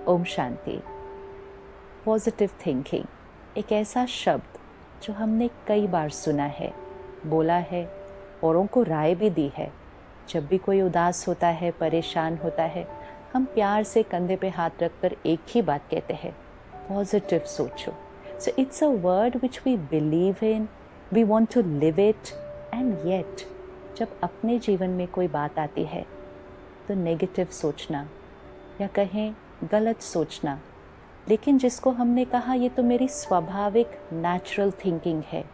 Om Shanti. Positive thinking एक ऐसा शब्द जो हमने कई बार सुना है, बोला है, औरों को राय भी दी है। जब भी कोई उदास होता है, परेशान होता है, हम प्यार से कंधे पे हाथ रखकर एक ही बात कहते हैं, पॉजिटिव सोचो। So it's a word which we believe in, we want to live it, and yet जब अपने जीवन में कोई बात आती है तो नेगेटिव सोचना या कहें गलत सोचना, लेकिन जिसको हमने कहा ये तो मेरी स्वाभाविक नेचुरल थिंकिंग है।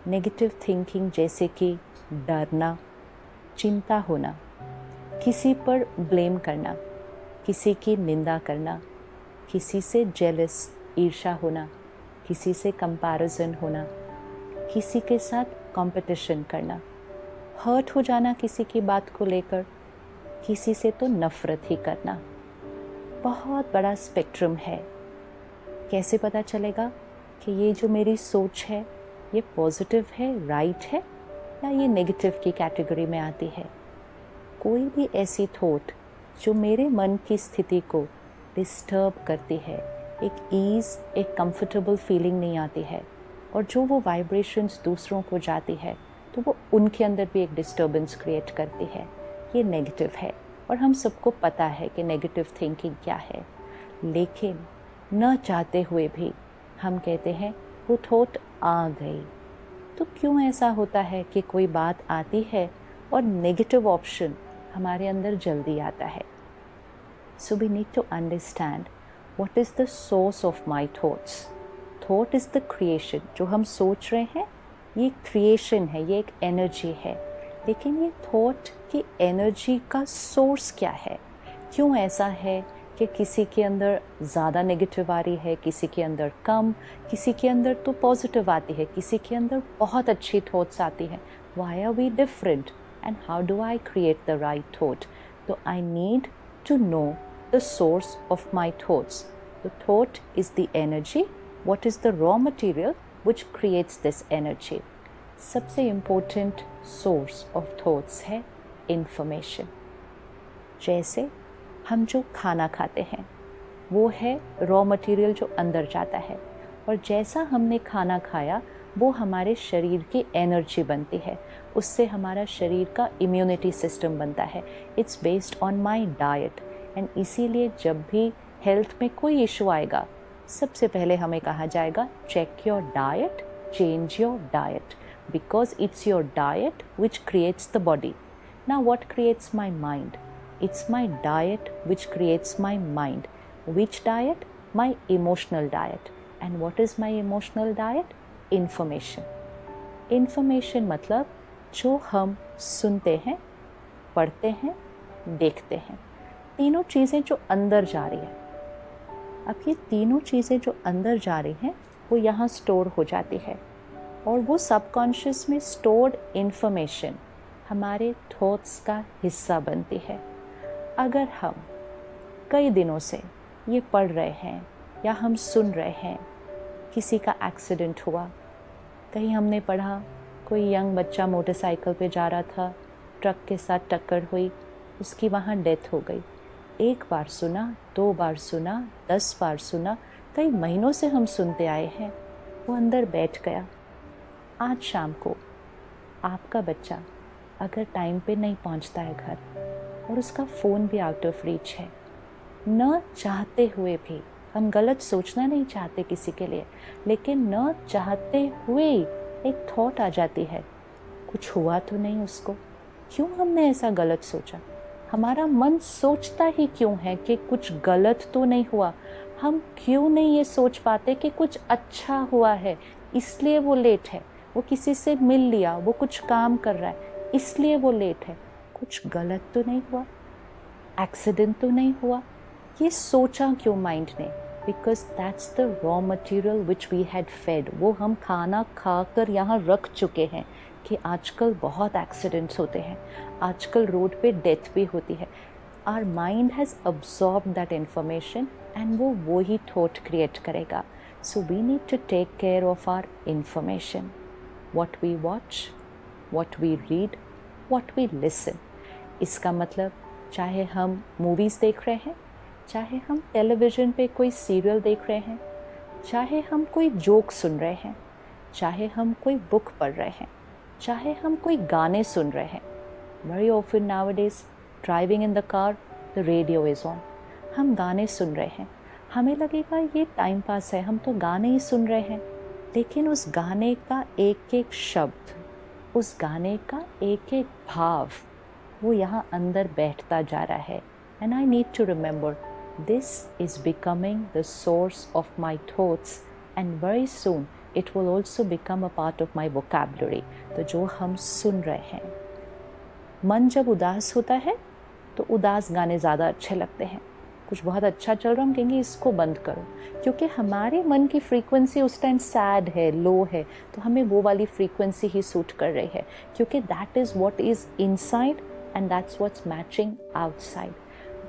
नेगेटिव थिंकिंग जैसे कि डरना, चिंता होना, किसी पर ब्लेम करना, किसी की निंदा करना, किसी से जेलस ईर्ष्या होना, किसी से कंपैरिजन होना, किसी के साथ कंपटीशन करना, हर्ट हो जाना किसी की बात को लेकर, किसी से तो नफरत ही करना। बहुत बड़ा स्पेक्ट्रम है। कैसे पता चलेगा कि ये जो मेरी सोच है ये पॉजिटिव है, राइट है, या ये नेगेटिव की कैटेगरी में आती है? कोई भी ऐसी थॉट जो मेरे मन की स्थिति को डिस्टर्ब करती है, एक ईज़, एक कंफर्टेबल फीलिंग नहीं आती है, और जो वो वाइब्रेशंस दूसरों को जाती है तो वो उनके अंदर भी एक डिस्टर्बेंस क्रिएट करती है, ये नेगेटिव है। और हम सबको पता है कि नेगेटिव थिंकिंग क्या है, लेकिन न चाहते हुए भी हम कहते हैं वो थॉट आ गई। तो क्यों ऐसा होता है कि कोई बात आती है और नेगेटिव ऑप्शन हमारे अंदर जल्दी आता है? So we need to understand what is the source of my thoughts. Thought is the creation. जो हम सोच रहे हैं ये क्रिएशन है, ये एक एनर्जी है, लेकिन ये थॉट की एनर्जी का सोर्स क्या है? क्यों ऐसा है कि किसी के अंदर ज़्यादा नेगेटिव आ रही है, किसी के अंदर कम, किसी के अंदर तो पॉजिटिव आती है, किसी के अंदर बहुत अच्छी थॉट्स आती हैं? Why are we different, and how do I create the right thought? तो I need to know the source of my thoughts. The thought is the energy. What is the raw material which creates this energy? सबसे important source of thoughts है information. जैसे हम जो खाना खाते हैं वो है रॉ मटेरियल जो अंदर जाता है, और जैसा हमने खाना खाया वो हमारे शरीर की एनर्जी बनती है, उससे हमारा शरीर का इम्यूनिटी सिस्टम बनता है. It's based on my diet. And इसीलिए जब भी हेल्थ में कोई इशू आएगा सबसे पहले हमें कहा जाएगा check your diet, change your diet, because it's your diet which creates the body. Now what creates my mind? It's my diet which creates my mind. Which diet? My emotional diet. And what is my emotional diet? Information. Information मतलब जो हम सुनते हैं, पढ़ते हैं, देखते हैं, तीनों चीज़ें जो अंदर जा रही हैं. अब ये तीनों चीज़ें जो अंदर जा रही हैं वो यहाँ स्टोर हो जाती है, और वो सबकॉन्शियस में स्टोर्ड इन्फॉर्मेशन हमारे थॉट्स का हिस्सा बनती है. अगर हम कई दिनों से ये पढ़ रहे हैं या हम सुन रहे हैं किसी का एक्सीडेंट हुआ, कहीं हमने पढ़ा कोई यंग बच्चा मोटरसाइकिल पे जा रहा था, ट्रक के साथ टक्कर हुई, उसकी वहाँ डेथ हो गई. एक बार सुना, 2 बार सुना, 10 बार सुना, कई महीनों से हम सुनते आए हैं, वो अंदर बैठ गया. आज शाम को आपका बच्चा अगर टाइम पे नहीं पहुंचता है घर और उसका फ़ोन भी आउट ऑफ रीच है, न चाहते हुए भी, हम गलत सोचना नहीं चाहते किसी के लिए, लेकिन न चाहते हुए एक थॉट आ जाती है, कुछ हुआ तो नहीं उसको? क्यों हमने ऐसा गलत सोचा? हमारा मन सोचता ही क्यों है कि कुछ गलत तो नहीं हुआ? हम क्यों नहीं ये सोच पाते कि कुछ अच्छा हुआ है, इसलिए वो लेट है, वो किसी से मिल लिया, वो कुछ काम कर रहा है, इसलिए वो लेट है, कुछ गलत तो नहीं हुआ, एक्सीडेंट तो नहीं हुआ? ये सोचा क्यों माइंड ने? Because that's the raw material which we had fed. वो हम खाना खाकर यहाँ रख चुके हैं कि आजकल बहुत एक्सीडेंट्स होते हैं, आजकल रोड पे डेथ भी होती है. Our mind has absorb that information, and वो वही थॉट क्रिएट करेगा. So we need to take care of our information. What we watch, what we read, what we listen. इसका मतलब चाहे हम मूवीज़ देख रहे हैं चाहे हम टेलीविज़न पे कोई सीरियल देख रहे हैं, चाहे हम कोई जोक सुन रहे हैं, चाहे हम कोई बुक पढ़ रहे हैं, चाहे हम कोई गाने सुन रहे हैं। Very often nowadays, driving in the car, the radio is on. हम गाने सुन रहे हैं, हमें लगेगा ये टाइम पास है, हम तो गाने ही सुन रहे हैं, लेकिन उस गाने का एक एक शब्द, उस गाने का एक एक भाव, वो यहाँ अंदर बैठता जा रहा है। And I need to remember, this is becoming the source of my thoughts, and very soon it will also become a part of my vocabulary. तो जो हम सुन रहे हैं, मन जब उदास होता है तो उदास गाने ज़्यादा अच्छे लगते हैं। कुछ बहुत अच्छा चल रहा, हम कहेंगे इसको बंद करो, क्योंकि हमारे मन की फ्रीक्वेंसी उस टाइम सैड है, लो है, तो हमें वो वाली फ्रीक्वेंसी ही सूट कर रही है, क्योंकि that is what is inside and that's what's matching outside.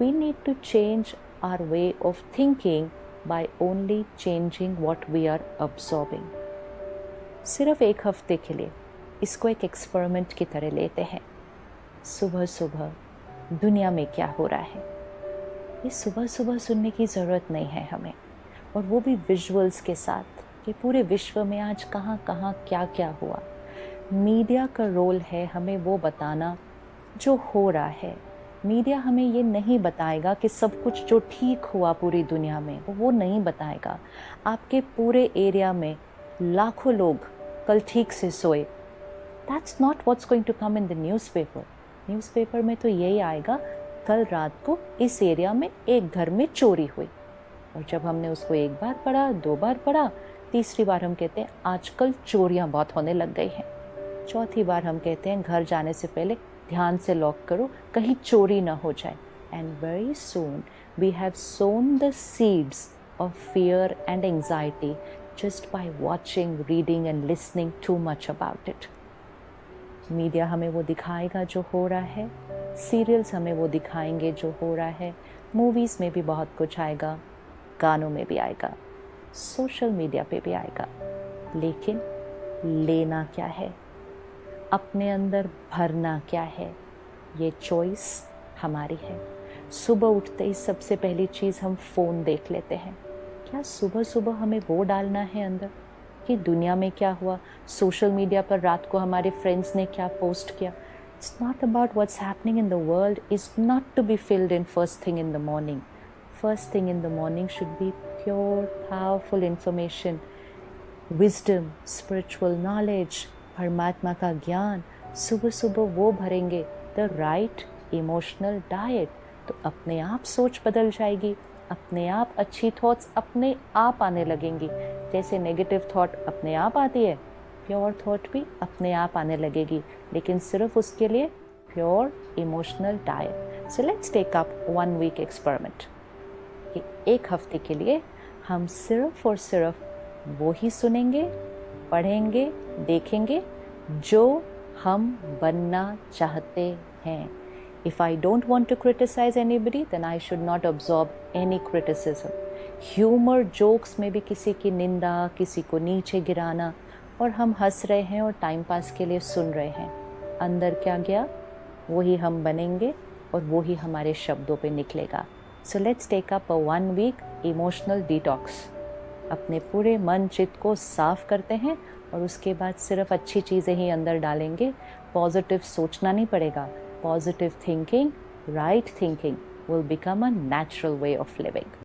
We need to change our way of thinking by only changing what we are absorbing. सिर्फ एक हफ्ते के लिए इसको एक एक्सपेरिमेंट की तरह लेते हैं। सुबह सुबह दुनिया में क्या हो रहा है, ये सुबह सुबह सुनने की ज़रूरत नहीं है हमें, और वो भी विजुअल्स के साथ कि पूरे विश्व में आज कहाँ कहाँ क्या क्या हुआ। मीडिया का रोल है हमें वो बताना जो हो रहा है। मीडिया हमें ये नहीं बताएगा कि सब कुछ जो ठीक हुआ पूरी दुनिया में, वो नहीं बताएगा। आपके पूरे एरिया में लाखों लोग कल ठीक से सोए, that's not what's going to come in the newspaper. Newspaper में तो यही आएगा कल रात को इस एरिया में एक घर में चोरी हुई, और जब हमने उसको एक बार पढ़ा, दो बार पढ़ा, तीसरी बार हम कहते हैं आजकल चोरियां बहुत होने लग गई हैं। चौथी बार हम कहते हैं घर जाने से पहले ध्यान से लॉक करो, कहीं चोरी ना हो जाए। And very soon we have sown the seeds of fear and anxiety just by watching, reading and listening too much about it. Media हमें वो दिखाएगा जो हो रहा है, सीरियल्स हमें वो दिखाएंगे जो हो रहा है, मूवीज़ में भी बहुत कुछ आएगा, गानों में भी आएगा, सोशल मीडिया पे भी आएगा, लेकिन लेना क्या है, अपने अंदर भरना क्या है, ये चॉइस हमारी है। सुबह उठते ही सबसे पहली चीज़ हम फ़ोन देख लेते हैं। क्या सुबह सुबह हमें वो डालना है अंदर कि दुनिया में क्या हुआ, सोशल मीडिया पर रात को हमारे फ्रेंड्स ने क्या पोस्ट किया। It's not about what's happening in the world is not to be filled in first thing in the morning. First thing in the morning should be pure, powerful information, wisdom, spiritual knowledge, परमात्मा का ज्ञान। सुबह सुबह वो भरेंगे, the right emotional diet, तो अपने आप सोच बदल जाएगी, अपने आप अच्छी थॉट्स अपने आप आने लगेंगी। जैसे नेगेटिव थॉट अपने आप आती है, प्योर थॉट भी अपने आप आने लगेगी, लेकिन सिर्फ उसके लिए pure emotional diet. So let's take up 1 week experiment कि एक हफ्ते के लिए हम सिर्फ और सिर्फ वो ही सुनेंगे, पढ़ेंगे, देखेंगे जो हम बनना चाहते हैं। If I don't want to criticize anybody, then I should not absorb any criticism. Humor, jokes में भी किसी की निंदा, किसी को नीचे गिराना, और हम हंस रहे हैं और टाइम पास के लिए सुन रहे हैं। अंदर क्या गया वही हम बनेंगे और वही हमारे शब्दों पे निकलेगा। So let's take up a 1 week emotional detox. अपने पूरे मन चित्त को साफ करते हैं और उसके बाद सिर्फ अच्छी चीज़ें ही अंदर डालेंगे। पॉजिटिव सोचना नहीं पड़ेगा। Positive thinking, right thinking will become a natural way of living.